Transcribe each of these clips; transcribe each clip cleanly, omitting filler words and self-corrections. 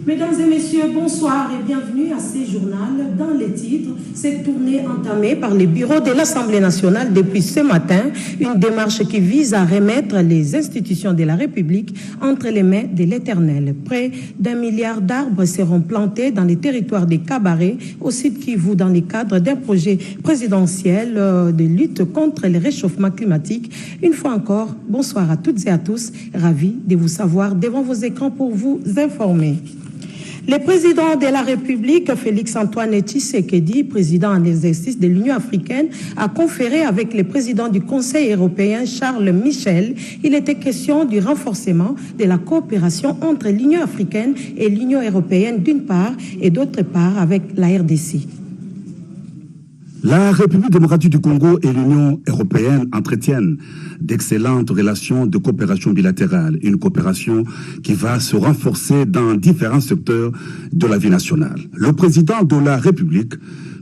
Mesdames et messieurs, bonsoir et bienvenue à ce journal. Dans les titres, cette tournée entamée par les bureaux de l'Assemblée nationale depuis ce matin, une démarche qui vise à remettre les institutions de la République entre les mains de l'Éternel. Près d'1 milliard d'arbres seront plantés dans les territoires des Cabarets, au sud Kivu, dans le cadre d'un projet présidentiel de lutte contre le réchauffement climatique. Une fois encore, bonsoir à toutes et à tous, ravi de vous savoir devant vos écrans pour vous informer. Le président de la République, Félix-Antoine Tshisekedi, président en exercice de l'Union africaine, a conféré avec le président du Conseil européen, Charles Michel. Il était question du renforcement de la coopération entre l'Union africaine et l'Union européenne d'une part et d'autre part avec la RDC. La République démocratique du Congo et l'Union européenne entretiennent d'excellentes relations de coopération bilatérale, une coopération qui va se renforcer dans différents secteurs de la vie nationale. Le président de la République,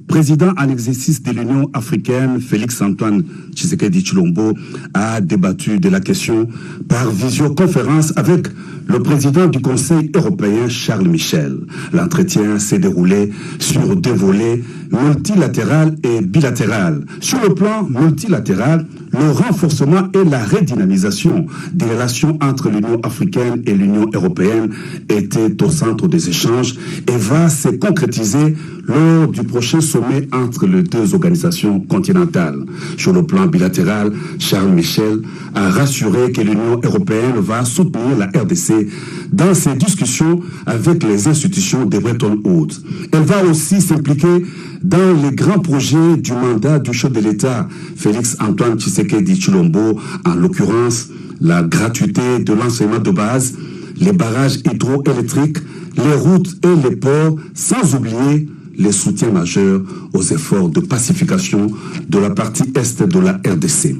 président en exercice de l'Union africaine, Félix-Antoine Tshisekedi Tshilombo, a débattu de la question par visioconférence avec le président du Conseil européen, Charles Michel. L'entretien s'est déroulé sur deux volets, multilatéral et bilatéral. Sur le plan multilatéral, le renforcement et la redynamisation des relations entre l'Union africaine et l'Union européenne étaient au centre des échanges et va se concrétiser lors du prochain sommet entre les deux organisations continentales. Sur le plan bilatéral, Charles Michel a rassuré que l'Union européenne va soutenir la RDC dans ses discussions avec les institutions de Bretton Woods. Elle va aussi s'impliquer dans les grands projets du mandat du chef de l'État, Félix-Antoine Tshisekedi Tshilombo, en l'occurrence la gratuité de l'enseignement de base, les barrages hydroélectriques, les routes et les ports, sans oublier les soutiens majeurs aux efforts de pacification de la partie est de la RDC.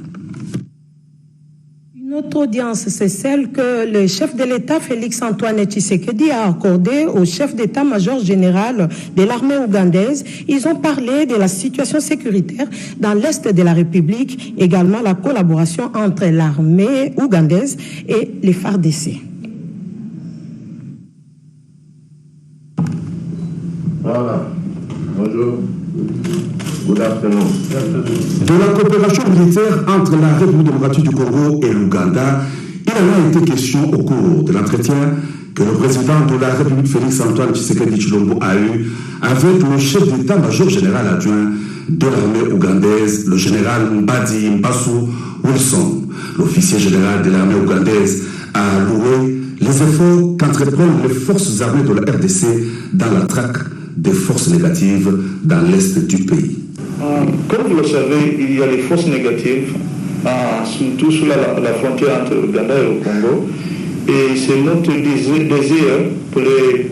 Notre audience, c'est celle que le chef de l'État, Félix-Antoine Tshisekedi, a accordée au chef d'état-major général de l'armée ougandaise. Ils ont parlé de la situation sécuritaire dans l'Est de la République, également la collaboration entre l'armée ougandaise et les FARDC. Voilà. Bonjour. Good afternoon. De la coopération militaire entre la République démocratique du Congo et l'Ouganda, il en a été question au cours de l'entretien que le président de la République, Félix-Antoine Tshisekedi Tshilombo, a eu avec le chef d'état-major général adjoint de l'armée ougandaise, le général Mbadi Mbassou Wilson. L'officier général de l'armée ougandaise a loué les efforts qu'entreprennent les forces armées de la RDC dans la traque des forces négatives dans l'est du pays. Comme vous le savez, il y a les forces négatives, surtout sur la frontière entre l'Ouganda et le Congo. Et c'est notre désir pour les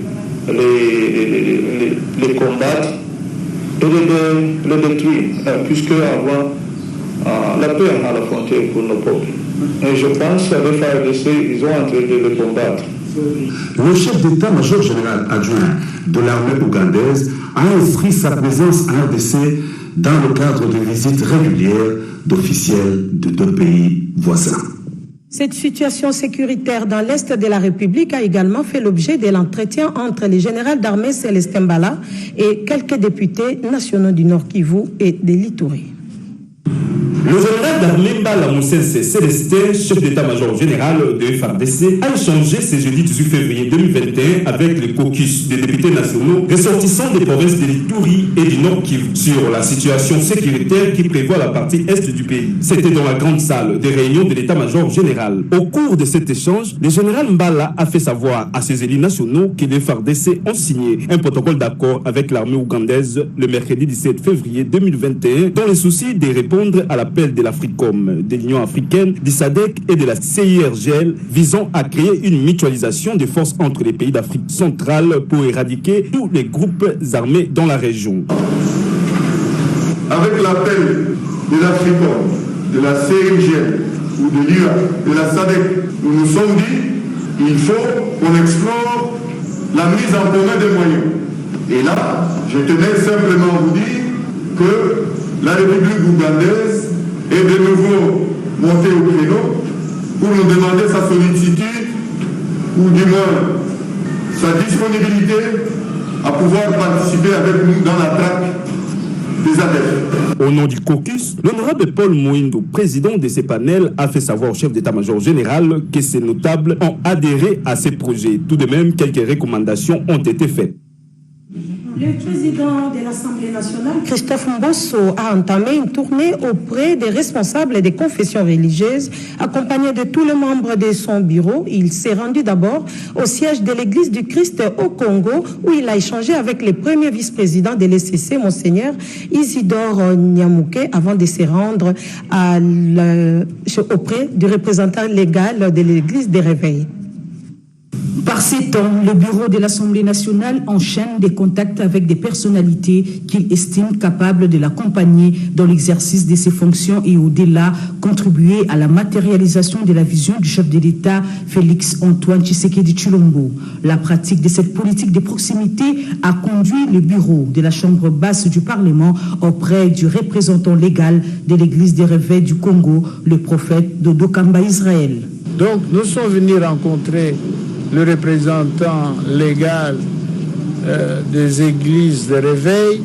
combattre et les détruire, puisque avoir la paix à la frontière pour nos peuples. Et je pense qu'avec FARDC, ils ont entraîné de les combattre. Le chef d'état-major général adjoint de l'armée ougandaise a inscrit sa présence en RDC dans le cadre de visites régulières d'officiels de deux pays voisins. Cette situation sécuritaire dans l'Est de la République a également fait l'objet de l'entretien entre le général d'armée Célestin Mbala et quelques députés nationaux du Nord Kivu et de l'Ituri. Le général d'armée Mbala Moussense Célestin, chef d'état-major général de FARDC, a échangé ce jeudi 18 février 2021 avec le caucus des députés nationaux ressortissants des provinces de l'Ituri et du Nord Kivu sur la situation sécuritaire qui prévoit la partie est du pays. C'était dans la grande salle des réunions de l'état-major général. Au cours de cet échange, le général Mbala a fait savoir à ses élus nationaux que les FARDC ont signé un protocole d'accord avec l'armée ougandaise le mercredi 17 février 2021 dans le souci de répondre à l'appel de l'Africom, de l'Union africaine, du SADC et de la CIRGL visant à créer une mutualisation des forces entre les pays d'Afrique centrale pour éradiquer tous les groupes armés dans la région. Avec l'appel de l'Africom, de la CIRGL ou de l'UA, de la SADC, nous nous sommes dit qu'il faut qu'on explore la mise en commun des moyens. Et là, je tenais simplement à vous dire que la République ougandaise est de nouveau montée au créneau pour nous demander sa sollicitude, ou du moins sa disponibilité à pouvoir participer avec nous dans la traque des adeptes. Au nom du caucus, l'honorable Paul Mouindou, président de ces panels, a fait savoir au chef d'état-major général que ces notables ont adhéré à ces projets. Tout de même, quelques recommandations ont été faites. Le président de l'Assemblée nationale, Christophe Mbosso, a entamé une tournée auprès des responsables des confessions religieuses, accompagné de tous les membres de son bureau. Il s'est rendu d'abord au siège de l'Église du Christ au Congo, où il a échangé avec le premier vice-président de l'ECC, Monseigneur Isidore Nyamouké, avant de se rendre auprès du représentant légal de l'Église des Réveils. Par ces temps, le bureau de l'Assemblée nationale enchaîne des contacts avec des personnalités qu'il estime capables de l'accompagner dans l'exercice de ses fonctions et au-delà, contribuer à la matérialisation de la vision du chef de l'État, Félix Antoine Tshisekedi Tshilombo. La pratique de cette politique de proximité a conduit le bureau de la Chambre basse du Parlement auprès du représentant légal de l'Église des Réveils du Congo, le prophète Dodo Kamba Israël. Donc nous sommes venus rencontrer le représentant légal des églises de réveil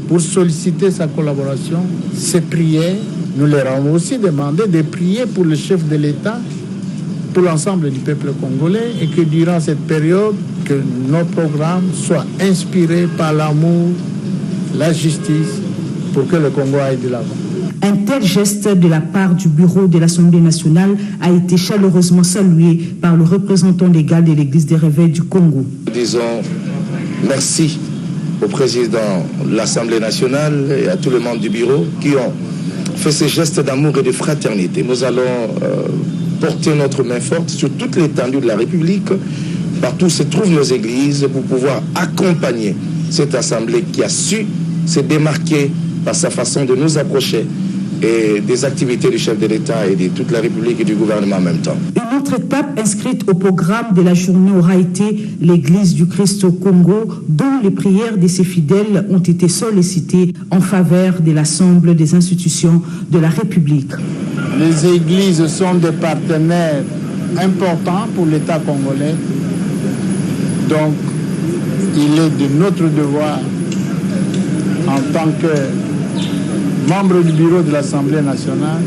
pour solliciter sa collaboration, ses prières. Nous leur avons aussi demandé de prier pour le chef de l'État, pour l'ensemble du peuple congolais, et que durant cette période, que nos programmes soient inspirés par l'amour, la justice, pour que le Congo aille de l'avant. Un tel geste de la part du bureau de l'Assemblée nationale a été chaleureusement salué par le représentant légal de l'Église des Réveils du Congo. Disons merci au président de l'Assemblée nationale et à tous les membres du bureau qui ont fait ces gestes d'amour et de fraternité. Nous allons porter notre main forte sur toute l'étendue de la République, partout où se trouvent nos églises, pour pouvoir accompagner cette Assemblée qui a su se démarquer par sa façon de nous approcher et des activités du chef de l'État et de toute la République et du gouvernement en même temps. Une autre étape inscrite au programme de la journée aura été l'Église du Christ au Congo, dont les prières de ses fidèles ont été sollicitées en faveur de l'ensemble des institutions de la République. Les églises sont des partenaires importants pour l'État congolais. Donc, il est de notre devoir, en tant que membre du bureau de l'Assemblée nationale,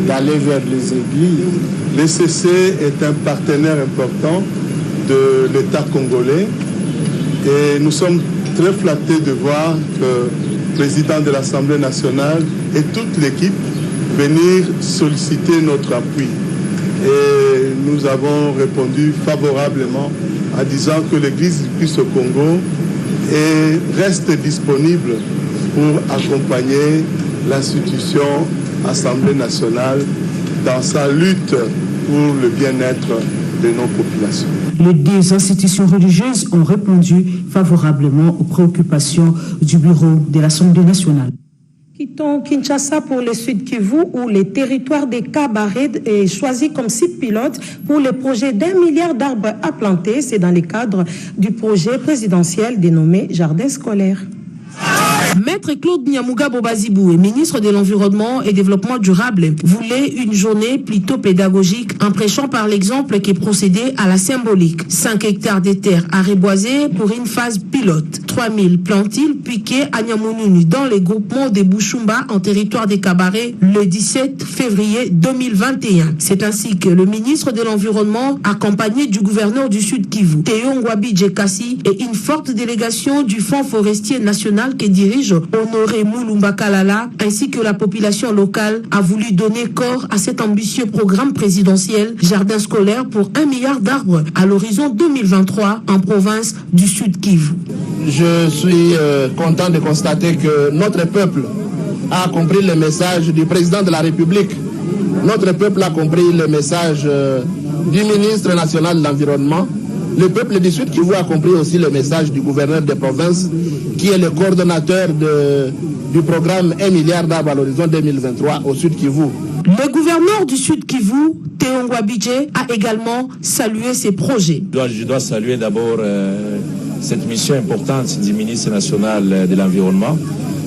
d'aller vers les églises. L'ECC est un partenaire important de l'État congolais et nous sommes très flattés de voir que le président de l'Assemblée nationale et toute l'équipe venir solliciter notre appui. Et nous avons répondu favorablement en disant que l'Église du Christ au Congo reste disponible pour accompagner l'institution Assemblée nationale dans sa lutte pour le bien-être de nos populations. Les deux institutions religieuses ont répondu favorablement aux préoccupations du bureau de l'Assemblée nationale. Quittons Kinshasa pour le Sud Kivu, où le territoire des Kabaré est choisi comme site pilote pour le projet d'1 milliard d'arbres à planter. C'est dans le cadre du projet présidentiel dénommé Jardin scolaire. Maître Claude Nyamouga Bobazibou, ministre de l'Environnement et Développement durable, voulait une journée plutôt pédagogique en prêchant par l'exemple qui procédait à la symbolique. 5 hectares de terre à reboiser pour une phase pilote. 3000 plantils piqués à Nyamoununi dans les groupements de Bouchoumba en territoire des Kabaré le 17 février 2021. C'est ainsi que le ministre de l'Environnement, accompagné du gouverneur du Sud Kivu, Théo Ngwabi Djekassi, et une forte délégation du Fonds forestier national que dirige Honoré Moulumba Kalala, ainsi que la population locale, a voulu donner corps à cet ambitieux programme présidentiel Jardin scolaire pour 1 milliard d'arbres à l'horizon 2023 en province du Sud Kivu. Je suis content de constater que notre peuple a compris le message du président de la République. Notre peuple a compris le message du ministre national de l'Environnement. Le peuple du Sud Kivu a compris aussi le message du gouverneur des provinces, qui est le coordonnateur du programme 1 milliard d'arbres à l'horizon 2023 au Sud Kivu. Le gouverneur du Sud Kivu, Théo Ngwabidje, a également salué ces projets. Je dois saluer d'abord cette mission importante du ministre national de l'Environnement,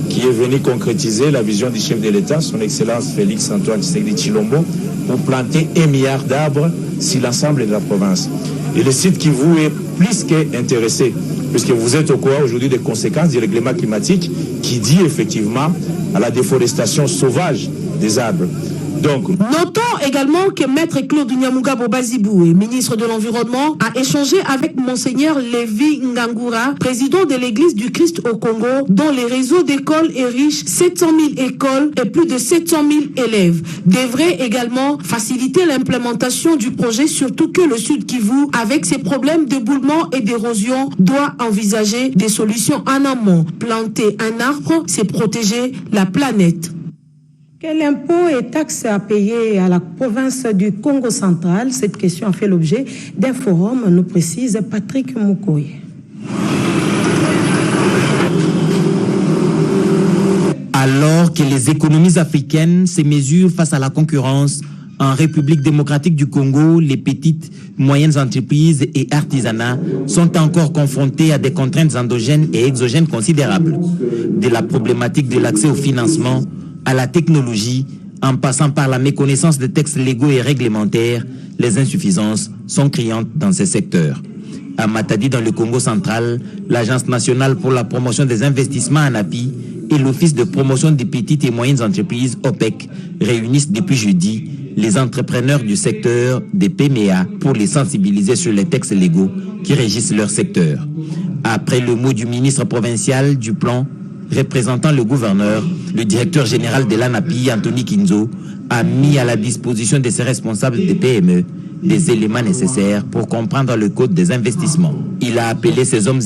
qui est venu concrétiser la vision du chef de l'État, son Excellence Félix Antoine Tshisekedi Tshilombo, pour planter 1 milliard d'arbres sur l'ensemble de la province. Et le site Kivu est plus qu'intéressé, puisque vous êtes au courant aujourd'hui des conséquences du règlement climatique qui dit effectivement à la déforestation sauvage des arbres. Donc, notons également que Maître Claude Nyamugabo Baziboué, ministre de l'Environnement, a échangé avec Monseigneur Lévi Ngangura, président de l'Église du Christ au Congo, dont le réseau d'écoles est riche, 700 000 écoles et plus de 700 000 élèves. Devrait également faciliter l'implémentation du projet, surtout que le Sud Kivu, avec ses problèmes d'éboulement et d'érosion, doit envisager des solutions en amont. Planter un arbre, c'est protéger la planète. Quel impôt et taxes à payer à la province du Congo central? Cette question a fait l'objet d'un forum, nous précise Patrick Moukoye. Alors que les économies africaines se mesurent face à la concurrence, en République démocratique du Congo, les petites, moyennes entreprises et artisanats sont encore confrontés à des contraintes endogènes et exogènes considérables. De la problématique de l'accès au financement à la technologie, en passant par la méconnaissance des textes légaux et réglementaires, les insuffisances sont criantes dans ces secteurs. À Matadi, dans le Congo central, l'Agence nationale pour la promotion des investissements ANAPI et l'Office de promotion des petites et moyennes entreprises OPEC réunissent depuis jeudi les entrepreneurs du secteur des PMA pour les sensibiliser sur les textes légaux qui régissent leur secteur. Après le mot du ministre provincial du plan représentant le gouverneur, le directeur général de l'ANAPI, Anthony Kinzo, a mis à la disposition de ses responsables des PME des éléments nécessaires pour comprendre le code des investissements. Il a appelé ces hommes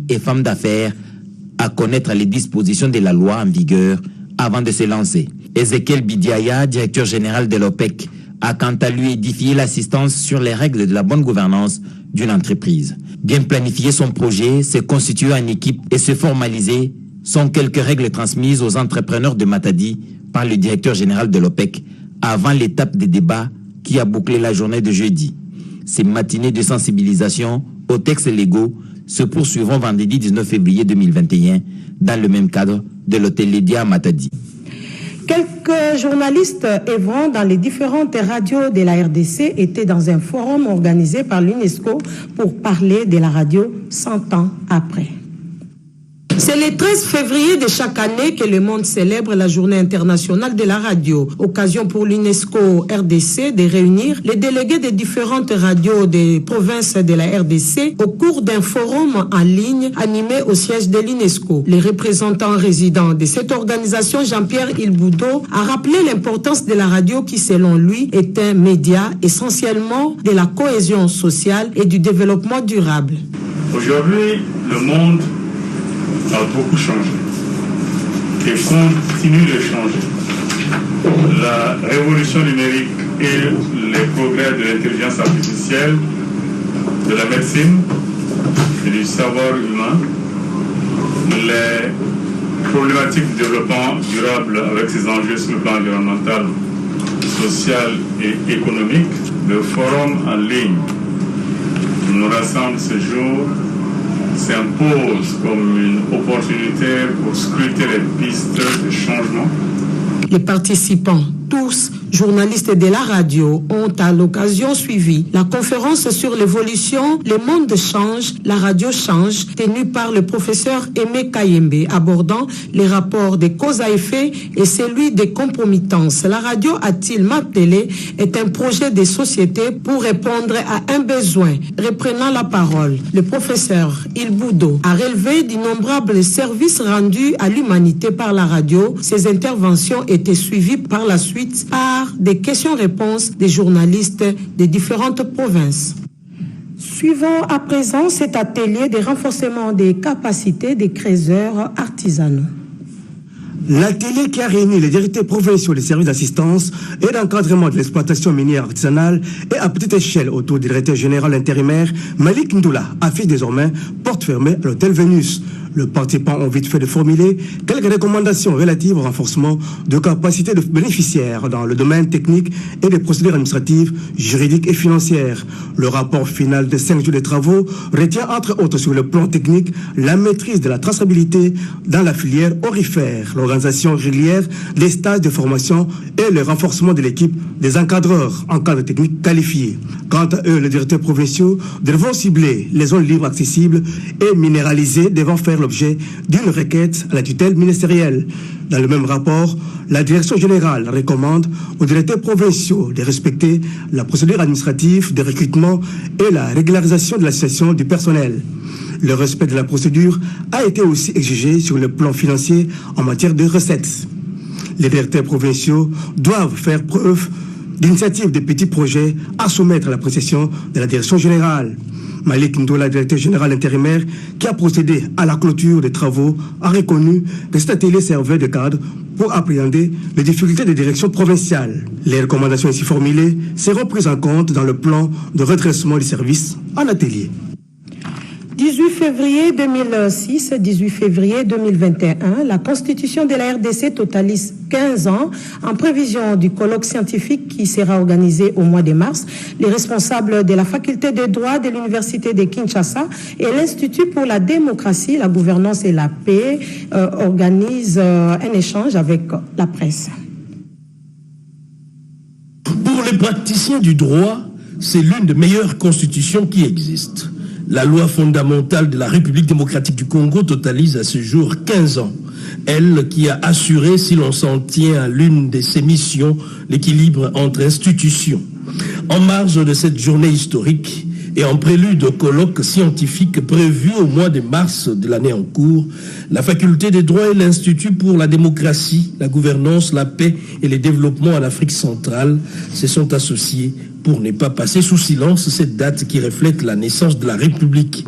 et femmes d'affaires à connaître les dispositions de la loi en vigueur avant de se lancer. Ezekiel Bidiaya, directeur général de l'OPEC, a quant à lui édifié l'assistance sur les règles de la bonne gouvernance d'une entreprise. Bien planifier son projet, se constituer en équipe et se formaliser sont quelques règles transmises aux entrepreneurs de Matadi par le directeur général de l'OPEC avant l'étape des débats qui a bouclé la journée de jeudi. Ces matinées de sensibilisation aux textes légaux se poursuivront vendredi 19 février 2021 dans le même cadre de l'hôtel Lydia à Matadi. Quelques journalistes œuvrant dans les différentes radios de la RDC étaient dans un forum organisé par l'UNESCO pour parler de la radio 100 ans après. C'est le 13 février de chaque année que le monde célèbre la journée internationale de la radio. Occasion pour l'UNESCO RDC de réunir les délégués des différentes radios des provinces de la RDC au cours d'un forum en ligne animé au siège de l'UNESCO. Le représentant résident de cette organisation, Jean-Pierre Ilboudo, a rappelé l'importance de la radio qui, selon lui, est un média essentiellement de la cohésion sociale et du développement durable. Aujourd'hui, le monde a beaucoup changé et continue de changer. La révolution numérique et les progrès de l'intelligence artificielle, de la médecine et du savoir humain, les problématiques de développement durable avec ses enjeux sur le plan environnemental, social et économique, le forum en ligne qui nous rassemble ce jour s'impose comme une opportunité pour scruter les pistes de changement. Les participants, tous journalistes de la radio, ont à l'occasion suivi la conférence sur l'évolution Le monde change, la radio change, tenue par le professeur Aimé Kayembe, abordant les rapports des causes à effet et celui des compromittances. La radio, a-t-il martelé, est un projet de société pour répondre à un besoin. Reprenant la parole, le professeur Ilboudo a relevé d'innombrables services rendus à l'humanité par la radio. Ces interventions étaient suivies par la suite par des questions-réponses des journalistes des différentes provinces. Suivons à présent cet atelier de renforcement des capacités des créateurs artisanaux. L'atelier qui a réuni les directeurs provinciaux des services d'assistance et d'encadrement de l'exploitation minière artisanale et à petite échelle autour du directeur général intérimaire Malik Ndoula affiche désormais porte fermée à l'hôtel Vénus. Le participant ont vite fait de formuler quelques recommandations relatives au renforcement de capacités de bénéficiaires dans le domaine technique et des procédures administratives, juridiques et financières. Le rapport final de 5 jours de travaux retient entre autres sur le plan technique la maîtrise de la traçabilité dans la filière orifère, l'organisation régulière des stages de formation et le renforcement de l'équipe des encadreurs en cadre technique qualifié. Quant à eux, les directeurs provinciaux devront cibler les zones libres accessibles et minéralisées devant faire l'objet d'une requête à la tutelle ministérielle. Dans le même rapport, la direction générale recommande aux directeurs provinciaux de respecter la procédure administrative de recrutement et la régularisation de la situation du personnel. Le respect de la procédure a été aussi exigé sur le plan financier en matière de recettes. Les directeurs provinciaux doivent faire preuve d'initiative de petits projets à soumettre à l'appréciation de la direction générale. Malik Ndola, directeur général intérimaire, qui a procédé à la clôture des travaux, a reconnu que cet atelier servait de cadre pour appréhender les difficultés des directions provinciales. Les recommandations ici formulées seront prises en compte dans le plan de redressement des services en atelier. 18 février 2006, 18 février 2021, la constitution de la RDC totalise 15 ans. En prévision du colloque scientifique qui sera organisé au mois de mars, les responsables de la faculté de droit de l'université de Kinshasa et l'Institut pour la démocratie, la gouvernance et la paix organisent un échange avec la presse. Pour les praticiens du droit, c'est l'une des meilleures constitutions qui existent. La loi fondamentale de la République démocratique du Congo totalise à ce jour 15 ans. Elle qui a assuré, si l'on s'en tient à l'une de ses missions, l'équilibre entre institutions. En marge de cette journée historique et en prélude au colloque scientifique prévu au mois de mars de l'année en cours, la faculté des droits et l'Institut pour la démocratie, la gouvernance, la paix et le développement en Afrique centrale se sont associés pour ne pas passer sous silence cette date qui reflète la naissance de la République.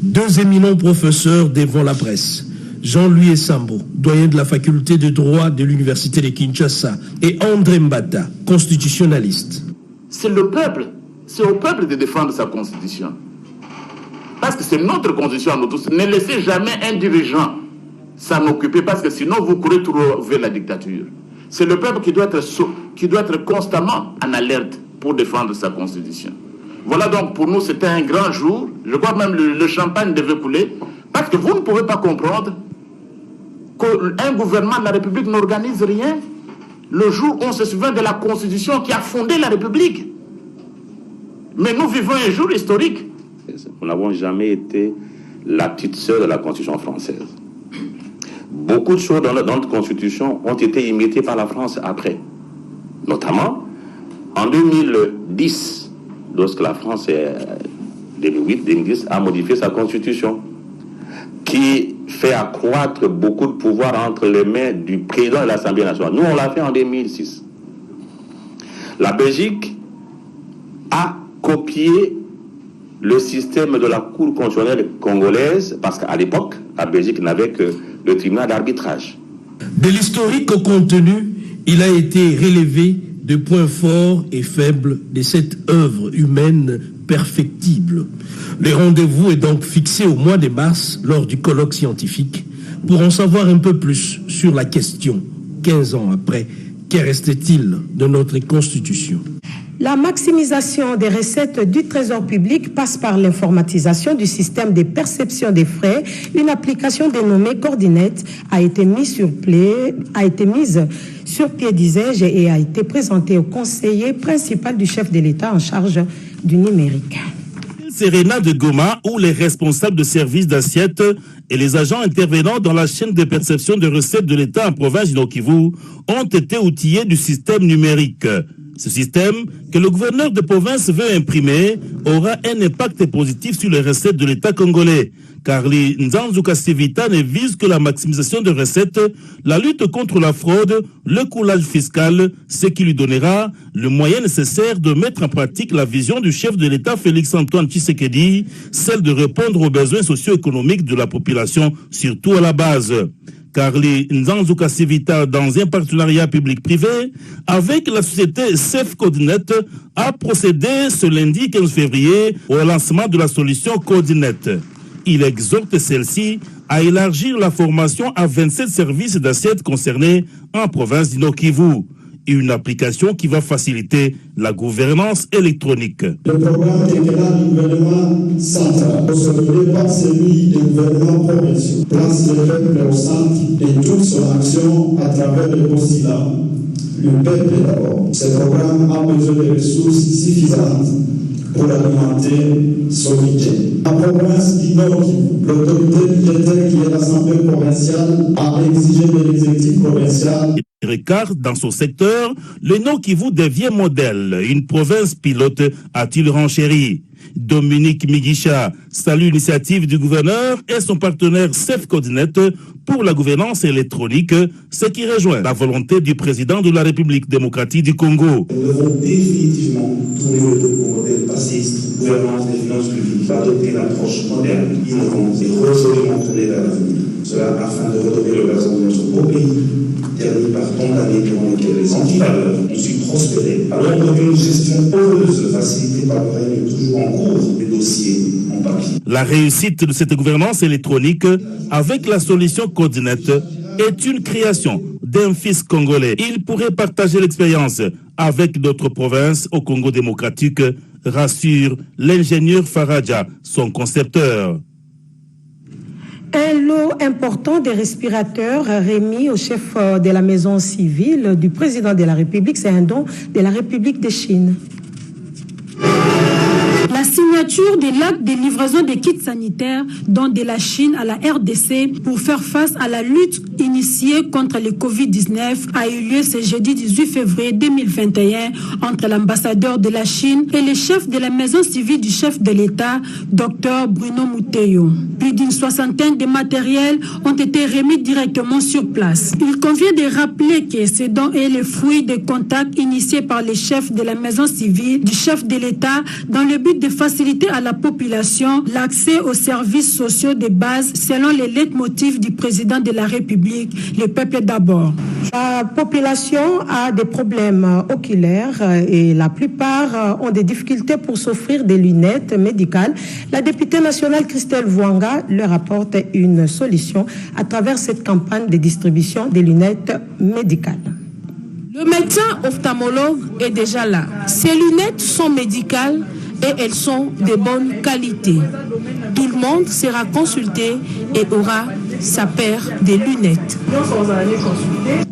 Deux éminents professeurs devant la presse, Jean-Louis Essambo, doyen de la faculté de droit de l'université de Kinshasa, et André Mbata, constitutionnaliste. C'est le peuple, c'est au peuple de défendre sa constitution. Parce que c'est notre constitution à nous tous. Ne laissez jamais un dirigeant s'en occuper parce que sinon vous courez trouver la dictature. C'est le peuple qui doit être constamment en alerte pour défendre sa constitution. Voilà donc pour nous c'était un grand jour. Je crois même le champagne devait couler parce que vous ne pouvez pas comprendre qu'un gouvernement de la République n'organise rien le jour où on se souvient de la constitution qui a fondé la République. Mais nous vivons un jour historique. Nous n'avons jamais été la petite sœur de la constitution française. Beaucoup de choses dans notre constitution ont été imitées par la France après. Notamment en 2010, lorsque la France, 2008-2010, a modifié sa constitution, qui fait accroître beaucoup de pouvoir entre les mains du président de l'Assemblée nationale. Nous, on l'a fait en 2006. La Belgique a copié le système de la Cour constitutionnelle congolaise, parce qu'à l'époque, la Belgique n'avait que le tribunal d'arbitrage. De l'historique au contenu, il a été relevé de points forts et faibles de cette œuvre humaine perfectible. Le rendez-vous est donc fixé au mois de mars lors du colloque scientifique pour en savoir un peu plus sur la question, 15 ans après, qu'en reste-t-il de notre Constitution? La maximisation des recettes du Trésor public passe par l'informatisation du système de perception des frais. Une application dénommée Coordinate a été mise sur pied, disais-je, et a été présentée au conseiller principal du chef de l'État en charge du numérique. Serena de Goma, où les responsables de services d'assiette et les agents intervenant dans la chaîne de perception de recettes de l'État en province du Nord-Kivu ont été outillés du système numérique. Ce système, que le gouverneur de province veut imprimer, aura un impact positif sur les recettes de l'État congolais. Car les Nzanzu Kasivita ne vise que la maximisation de recettes, la lutte contre la fraude, le coulage fiscal, ce qui lui donnera le moyen nécessaire de mettre en pratique la vision du chef de l'État Félix-Antoine Tshisekedi, celle de répondre aux besoins socio-économiques de la population, surtout à la base. Car les Nzanzu Kasivita, dans un partenariat public-privé avec la société Safe Coordinate, a procédé ce lundi 15 février au lancement de la solution Coordinate. Il exhorte celle-ci à élargir la formation à 27 services d'assiette concernés en province du Nord-Kivu. Une application qui va faciliter la gouvernance électronique. Le programme quinquennal du gouvernement central, consolidé par celui des gouvernements provinciaux, place le peuple au centre de toute son action à travers le postulat. Le peuple d'abord. Ce programme a besoin de ressources suffisantes pour alimenter son budget. La province du Nord, l'autorité budgétaire qui est l'Assemblée provinciale a exigé de l'exécutif provincial. Car dans son secteur, le Nord-Kivu devient modèle, une province pilote, a-t-il renchéri. Dominique Migisha salue l'initiative du gouverneur et son partenaire SafeCoordinate pour la gouvernance électronique, ce qui rejoint la volonté du président de la République démocratique du Congo. Nous devons définitivement tourner le dos au modèle bassiste, gouvernance des finances publiques, adopter une approche moderne, innovante et résolument tournée vers l'avenir. Cela afin de redonner le blason de notre beau pays, terni par tant d'années durant lesquelles les antivaleurs ont su prospérer, à l'ombre d'une gestion heureuse facilitée par le règne toujours en cours des dossiers en papier. La réussite de cette gouvernance électronique avec la solution Coordinate est une création d'un fils congolais. Il pourrait partager l'expérience avec d'autres provinces au Congo démocratique, rassure l'ingénieur Faradja, son concepteur. Un lot important de respirateurs remis au chef de la maison civile du président de la République, c'est un don de la République de Chine. La signature des actes de livraison des kits sanitaires, dont de la Chine à la RDC, pour faire face à la lutte initiée contre le Covid-19, a eu lieu ce jeudi 18 février 2021 entre l'ambassadeur de la Chine et le chef de la maison civile du chef de l'État, Dr Bruno Muteyo. Plus d'une soixantaine de matériels ont été remis directement sur place. Il convient de rappeler que ce don est le fruit des contacts initiés par les chefs de la maison civile du chef de l'État dans le but de faciliter à la population l'accès aux services sociaux de base selon les leitmotifs du président de la République, le peuple d'abord. La population a des problèmes oculaires et la plupart ont des difficultés pour s'offrir des lunettes médicales. La députée nationale Christelle Vwanga leur apporte une solution à travers cette campagne de distribution des lunettes médicales. Le médecin ophtalmologue est déjà là. Ces lunettes sont médicales et elles sont de bonne qualité. Tout le monde sera consulté et aura sa paire de lunettes.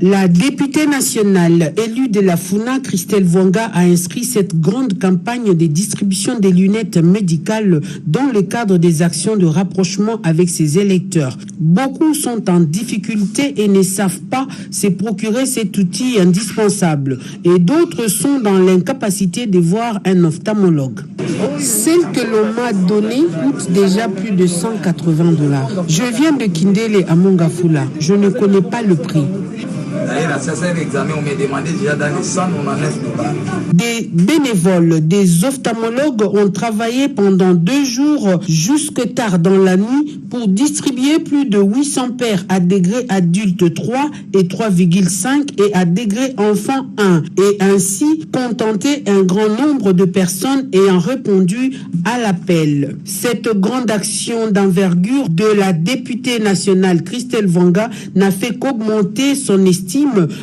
La députée nationale élue de la FUNA, Christelle Vwanga, a inscrit cette grande campagne de distribution des lunettes médicales dans le cadre des actions de rapprochement avec ses électeurs. Beaucoup sont en difficulté et ne savent pas se procurer cet outil indispensable. Et d'autres sont dans l'incapacité de voir un ophtalmologue. Celle que l'on m'a donnée coûte déjà plus de $180. Je viens de Kindele à Mongafula. Je ne connais pas le prix. D'ailleurs, à certains examens, on m'a demandé déjà dans les 199 $. Des bénévoles, des ophtalmologues ont travaillé pendant 2 jours jusque tard dans la nuit pour distribuer plus de 800 paires à degré adulte 3 et 3,5 et à degré enfant 1 et ainsi contenter un grand nombre de personnes ayant répondu à l'appel. Cette grande action d'envergure de la députée nationale Christelle Vwanga n'a fait qu'augmenter son estime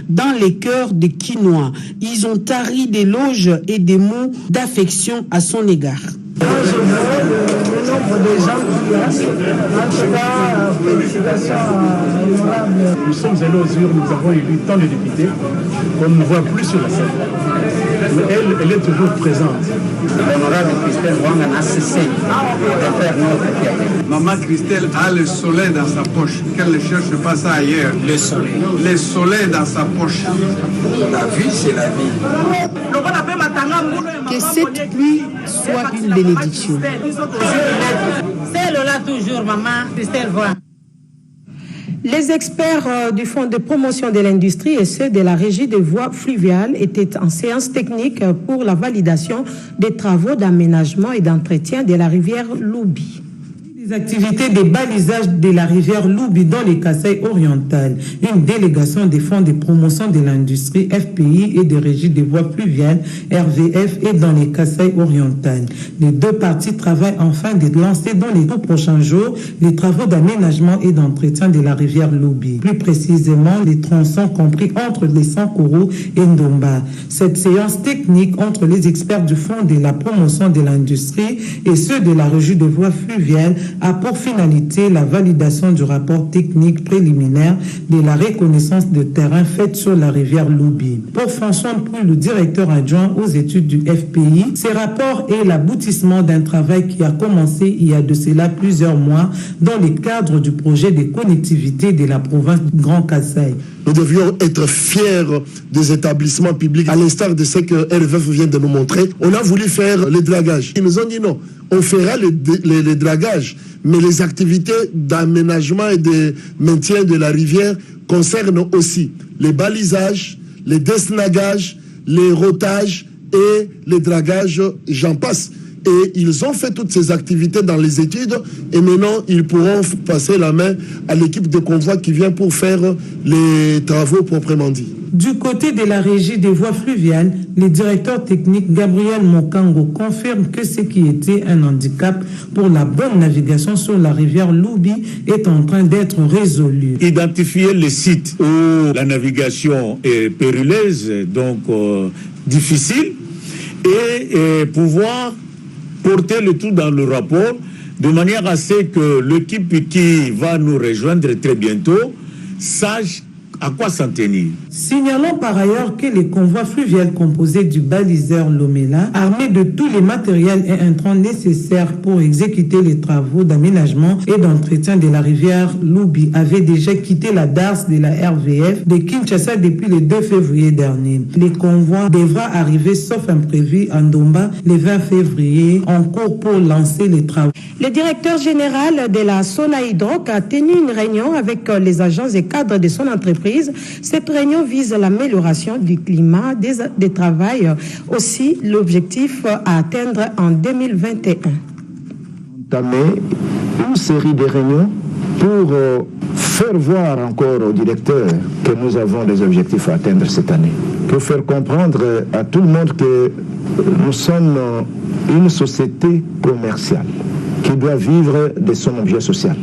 dans les cœurs des Kinois. Ils ont tari d'éloges et des mots d'affection à son égard. Le nombre de gens qui en tout cas, félicitations à l'honorable. Nous sommes allés aux urnes, nous avons élu tant de députés qu'on ne voit plus sur la scène. Mais elle est toujours présente. L'honorable Christelle Vwanga n'a cessé de faire notre fierté. Maman Christelle a le soleil dans sa poche, qu'elle ne cherche pas ça ailleurs. Le soleil. Le soleil dans sa poche. La vie, c'est la vie. Que cette pluie soit une bénédiction. C'est là toujours, maman Christelle Vwanga. Les experts du Fonds de promotion de l'industrie et ceux de la Régie des voies fluviales étaient en séance technique pour la validation des travaux d'aménagement et d'entretien de la rivière Loubi. Les activités de balisage de la rivière Loubi dans les Kasaï orientales. Une délégation des fonds de promotion de l'industrie FPI et des régies des voies fluviales RVF est dans les Kasaï orientales. Les deux parties travaillent enfin de lancer dans les tout prochains jours les travaux d'aménagement et d'entretien de la rivière Loubi. Plus précisément, les tronçons compris entre les Sankoro et Ndomba. Cette séance technique entre les experts du fonds de la promotion de l'industrie et ceux de la régie des voies fluviales a pour finalité la validation du rapport technique préliminaire de la reconnaissance de terrain faite sur la rivière Loubi. Pour François Pouy, le directeur adjoint aux études du FPI, ce rapport est l'aboutissement d'un travail qui a commencé il y a de cela plusieurs mois dans le cadre du projet de connectivité de la province du Grand Kasaï. Nous devions être fiers des établissements publics, à l'instar de ce que RVF vient de nous montrer. On a voulu faire le dragage. Ils nous ont dit non, on fera le dragage, mais les activités d'aménagement et de maintien de la rivière concernent aussi les balisages, les desnagages, les rotages et les dragages, j'en passe. Et ils ont fait toutes ces activités dans les études et maintenant ils pourront passer la main à l'équipe de convoi qui vient pour faire les travaux proprement dit. Du côté de la régie des voies fluviales, le directeur technique Gabriel Mokango confirme que ce qui était un handicap pour la bonne navigation sur la rivière Loubi est en train d'être résolu. Identifier les sites où la navigation est périlleuse, donc difficile, et pouvoir porter le tout dans le rapport de manière à ce que l'équipe qui va nous rejoindre très bientôt sache à quoi s'en tenir. Signalons par ailleurs que les convois fluviales composés du baliseur Lomela, armés de tous les matériels et intrants nécessaires pour exécuter les travaux d'aménagement et d'entretien de la rivière Loubi, avaient déjà quitté la DARS de la RVF de Kinshasa depuis le 2 février dernier. Les convois devront arriver, sauf imprévu, à Ndomba le 20 février, en cours pour lancer les travaux. Le directeur général de la Sonaïdroc a tenu une réunion avec les agents et cadres de son entreprise. Cette réunion vise l'amélioration du climat des travail, aussi l'objectif à atteindre en 2021. Entamé une série de réunions pour faire voir encore au directeur que nous avons des objectifs à atteindre cette année, pour faire comprendre à tout le monde que nous sommes une société commerciale qui doit vivre de son objet social.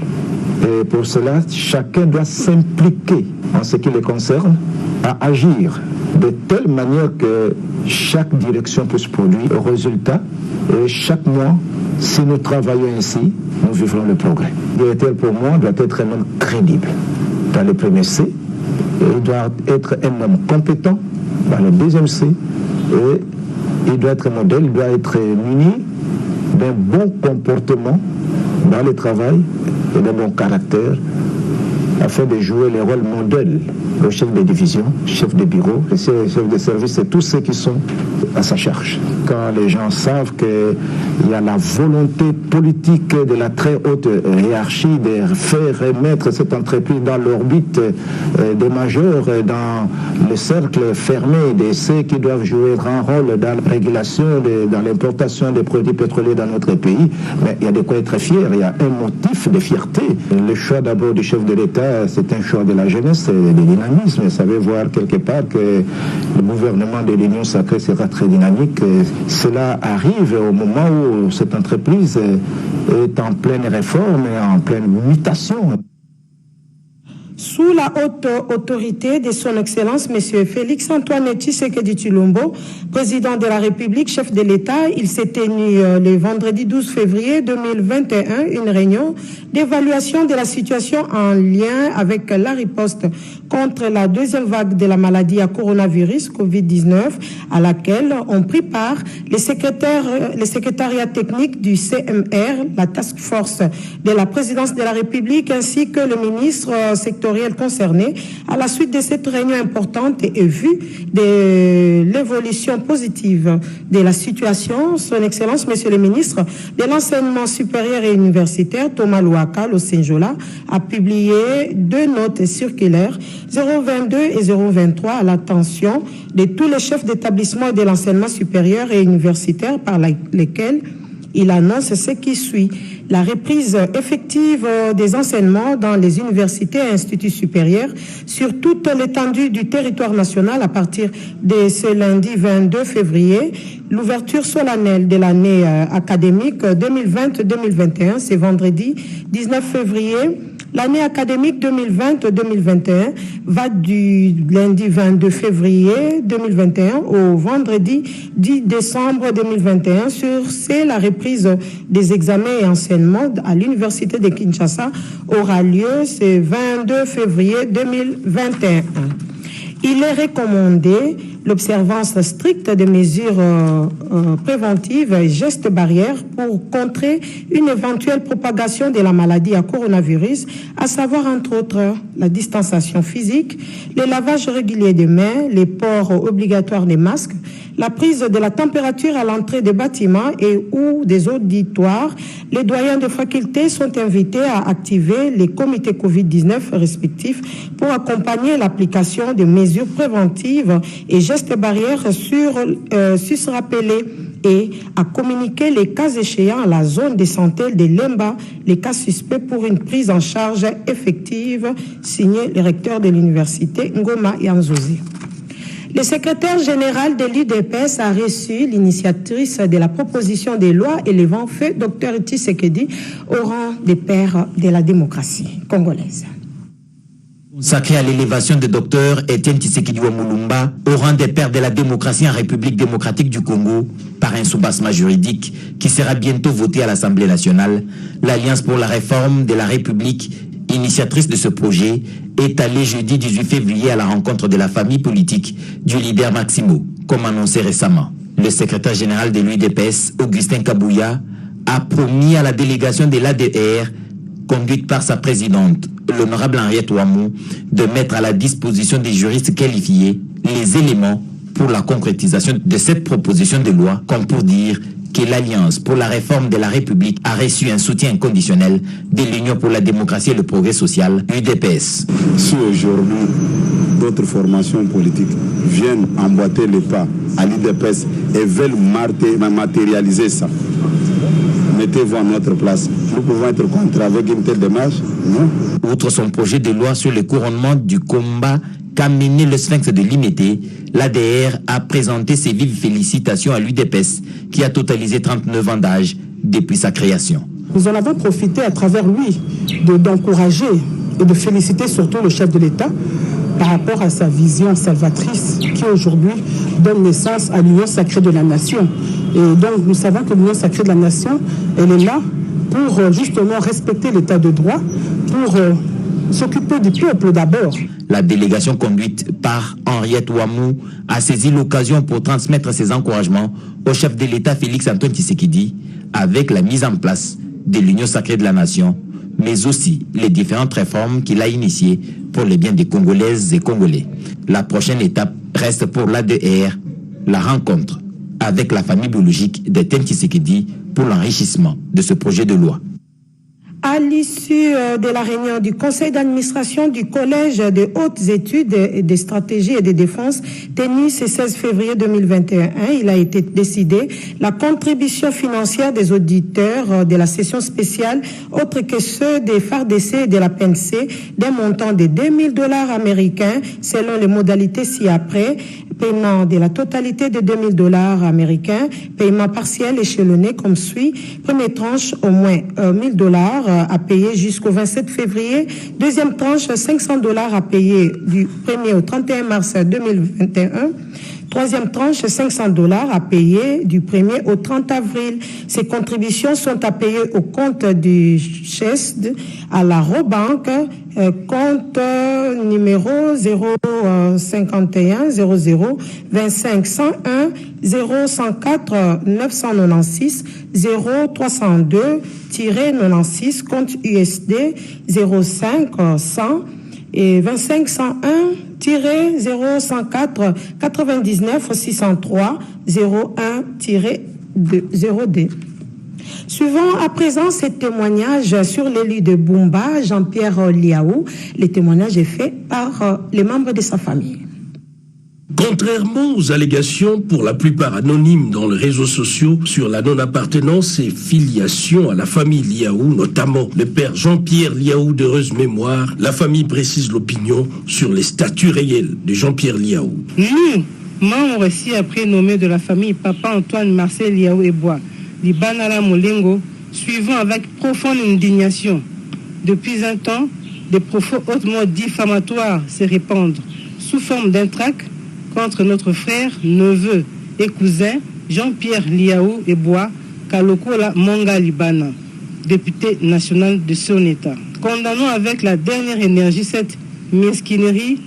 Et pour cela, chacun doit s'impliquer en ce qui le concerne, à agir de telle manière que chaque direction puisse produire un résultat. Et chaque mois, si nous travaillons ainsi, nous vivrons le progrès. Le directeur, pour moi, doit être un homme crédible dans le premier C. Il doit être un homme compétent dans le deuxième C. Et il doit être modèle, il doit être muni d'un bon comportement dans le travail et d'un bon caractère afin de jouer les rôles modèles. Le chef de division, chef de bureau, le chef de service, c'est tous ceux qui sont à sa charge. Quand les gens savent qu'il y a la volonté politique de la très haute hiérarchie de faire remettre cette entreprise dans l'orbite des majeurs, dans le cercle fermé de ceux qui doivent jouer un rôle dans la régulation, dans l'importation des produits pétroliers dans notre pays, mais il y a de quoi être fier, il y a un motif de fierté. Le choix d'abord du chef de l'État, c'est un choix de la jeunesse et de dynamisme. Ça veut voir quelque part que le gouvernement de l'Union sacrée sera très dynamique. Cela arrive au moment où cette entreprise est en pleine réforme et en pleine mutation. Sous la haute autorité de son Excellence, M. Félix-Antoine Tshisekedi Tshilombo, président de la République, chef de l'État, il s'est tenu le vendredi 12 février 2021 une réunion d'évaluation de la situation en lien avec la riposte contre la deuxième vague de la maladie à coronavirus Covid-19, à laquelle ont pris part les secrétariats techniques du CMR, la task force de la présidence de la République, ainsi que le ministre sectoriel concernés. À la suite de cette réunion importante et vu de l'évolution positive de la situation, son Excellence, Monsieur le ministre de l'Enseignement supérieur et universitaire, Thomas Louaka Losenjola, a publié 2 notes circulaires 022 et 023 à l'attention de tous les chefs d'établissement de l'enseignement supérieur et universitaire par lesquels Il annonce ce qui suit. La reprise effective des enseignements dans les universités et instituts supérieurs sur toute l'étendue du territoire national à partir de ce lundi 22 février. L'ouverture solennelle de l'année académique 2020-2021, c'est vendredi 19 février. L'année académique 2020-2021 va du lundi 22 février 2021 au vendredi 10 décembre 2021. C'est la reprise des examens et enseignements à l'Université de Kinshasa aura lieu ce 22 février 2021. Il est recommandé l'observance stricte des mesures préventives et gestes barrières pour contrer une éventuelle propagation de la maladie à coronavirus, à savoir entre autres la distanciation physique, le lavage régulier des mains, les ports obligatoires des masques, la prise de la température à l'entrée des bâtiments et ou des auditoires. Les doyens de faculté sont invités à activer les comités Covid-19 respectifs pour accompagner l'application des mesures préventives et gestes barrières susrappelés et à communiquer les cas échéants à la zone de santé de Lemba, les cas suspects pour une prise en charge effective, signé le recteur de l'université Ngoma Yanzozi. Le secrétaire général de l'UDPS a reçu l'initiatrice de la proposition de loi élevant feu Dr Tshisekedi au rang des pères de la démocratie congolaise. Consacré à l'élévation de Dr Etienne Tshisekedi Wamulumba au rang des pères de la démocratie en République démocratique du Congo par un soubassement juridique qui sera bientôt voté à l'Assemblée nationale, l'Alliance pour la réforme de la République, initiatrice de ce projet, est allée jeudi 18 février à la rencontre de la famille politique du leader Maximo, comme annoncé récemment. Le secrétaire général de l'UDPS, Augustin Kabouya, a promis à la délégation de l'ADR, conduite par sa présidente, l'honorable Henriette Ouamou, de mettre à la disposition des juristes qualifiés les éléments pour la concrétisation de cette proposition de loi, comme pour dire que l'Alliance pour la réforme de la République a reçu un soutien inconditionnel de l'Union pour la démocratie et le progrès social, UDPS. Si aujourd'hui d'autres formations politiques viennent emboîter les pas à l'UDPS et veulent matérialiser ça, mettez-vous à notre place. Nous pouvons être contre avec une telle démarche, non? Outre son projet de loi sur le couronnement du combat qu'a mené le Sphinx de Limété, l'ADR a présenté ses vives félicitations à l'UDPS, qui a totalisé 39 ans d'âge depuis sa création. Nous en avons profité à travers lui d'encourager et de féliciter surtout le chef de l'État par rapport à sa vision salvatrice qui aujourd'hui donne naissance à l'Union sacrée de la nation. Et donc nous savons que l'Union sacrée de la nation, elle est là pour justement respecter l'état de droit, pour s'occuper du peuple d'abord. La délégation conduite par Henriette Ouamou a saisi l'occasion pour transmettre ses encouragements au chef de l'État Félix Antoine Tshisekedi avec la mise en place de l'Union sacrée de la nation, mais aussi les différentes réformes qu'il a initiées pour le bien des Congolaises et Congolais. La prochaine étape reste pour l'ADR, la rencontre avec la famille biologique d'Etienne Tshisekedi pour l'enrichissement de ce projet de loi. À l'issue de la réunion du conseil d'administration du Collège de hautes études et de stratégie et de défense tenue ce 16 février 2021, il a été décidé la contribution financière des auditeurs de la session spéciale, autre que ceux des FARDC et de la PNC, d'un montant de $2 000 américains selon les modalités ci-après. Paiement de la totalité de $2 000 américains, paiement partiel échelonné comme suit. Première tranche, au moins $1 000 à payer jusqu'au 27 février. Deuxième tranche, $500 à payer du 1er au 31 mars 2021. Troisième tranche, $500 à payer du 1er au 30 avril. Ces contributions sont à payer au compte du CHESD à la Robank, compte numéro 051 00 25 101 0104 996 0302-96, compte USD 05 100 et 25 101-004 99 603 01-0D. Suivons à présent ces témoignages sur l'élu de Bumba, Jean-Pierre Liaou. Le témoignage est fait par les membres de sa famille. Contrairement aux allégations, pour la plupart anonymes dans les réseaux sociaux, sur la non-appartenance et filiation à la famille Liaou, notamment le père Jean-Pierre Liaou d'heureuse mémoire, la famille précise l'opinion sur les statuts réels de Jean-Pierre Liaou. Nous, membres ci-après nommés de la famille Papa Antoine Marcel Liaou et Bois, Libanala Molengo, suivons avec profonde indignation. Depuis un temps, des propos hautement diffamatoires se répandent sous forme d'un tract contre notre frère, neveu et cousin Jean-Pierre Liaou et Bois, Kalokola Monga Libana, député national de son État. Condamnons avec la dernière énergie cette mesquinerie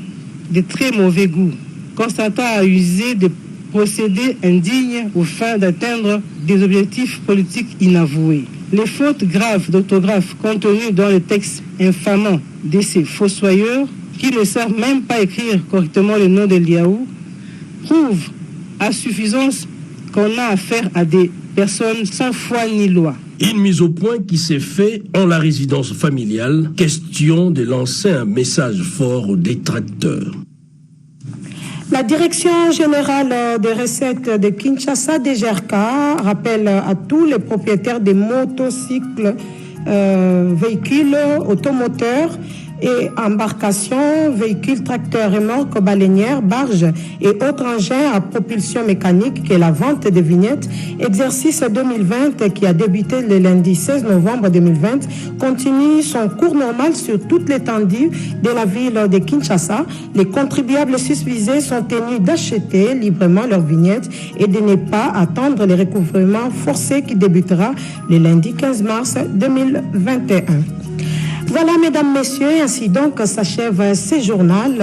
de très mauvais goût, constatant à user de procédés indignes aux fins d'atteindre des objectifs politiques inavoués. Les fautes graves d'orthographe contenues dans le texte infamant de ces fossoyeurs qui ne savent même pas écrire correctement le nom de Liaou prouvent à suffisance qu'on a affaire à des personnes sans foi ni loi. Une mise au point qui s'est faite en la résidence familiale, question de lancer un message fort aux détracteurs. La Direction générale des recettes de Kinshasa, DGRK, rappelle à tous les propriétaires des motocycles, véhicules automoteurs et embarcations, véhicules, tracteurs, remorques, baleinières, barges et autres engins à propulsion mécanique que la vente des vignettes, exercice 2020 qui a débuté le lundi 16 novembre 2020, continue son cours normal sur toute l'étendue de la ville de Kinshasa. Les contribuables susvisés sont tenus d'acheter librement leurs vignettes et de ne pas attendre le recouvrement forcé qui débutera le lundi 15 mars 2021. Voilà, mesdames, messieurs, ainsi donc s'achève ce journal.